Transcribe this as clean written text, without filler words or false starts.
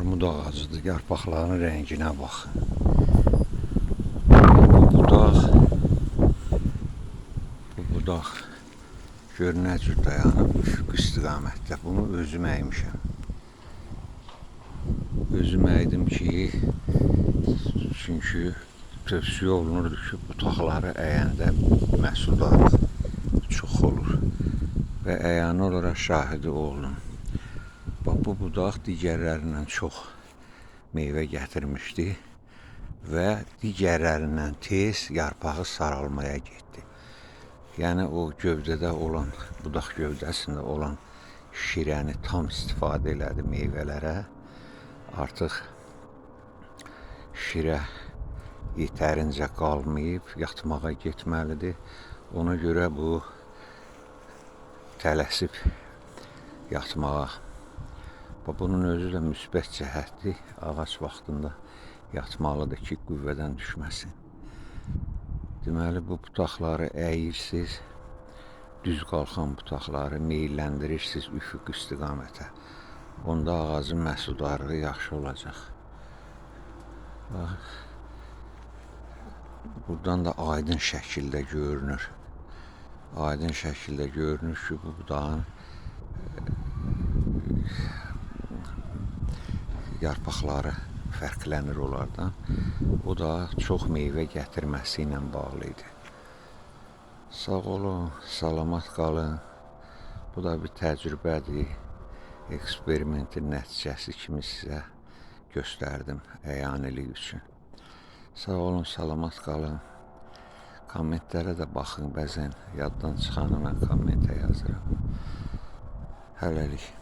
armud ağacıdır. Yarpaqların rənginə bax. Bu budaq gör nə cür dayanıb üfüq istiqamətdə. Bunu özüm əymişəm. Özüm əydim ki, çünki tövsiyə olunurdu ki, budaqları əyəndə məhsuldarlıq çox olur və əyani olaraq şahidi oldum. Bax, bu budaq digərlərindən çox meyvə gətirmişdi və digərlərindən tez yarpağı saralmaya getdi. Yəni o gövdədə olan, budaq gövdəsində olan şirəni tam istifadə elədi meyvələrə. Artıq şirə yetərincə qalmayıb, yatmağa getməlidir. Ona görə bu tələsib yatmağa. Bunun özü də müsbət cəhətdir. Ağac vaxtında yatmalıdır ki, qüvvədən düşməsin. Deməli, bu budaqları əyirsiniz, düz qalxan budaqları meyilləndirirsiniz üfüq istiqamətə. Onda ağacın məhsuldarlığı yaxşı olacaq. Bax, buradan da aydın şəkildə görünür. Aydın şəkildə görünür ki, bu budağın yarpaqları fərqlənir onlardan. O da çox meyvə gətirməsi ilə bağlı idi. Sağ olun, salamat qalın. Bu da bir təcrübədir. Eksperimentin nəticəsi kimi sizə göstərdim əyanilik üçün. Sağ olun, salamat qalın. Kommentlərə də baxın, bəzən yaddan çıxanı mən kommentə yazıram. Hələlik.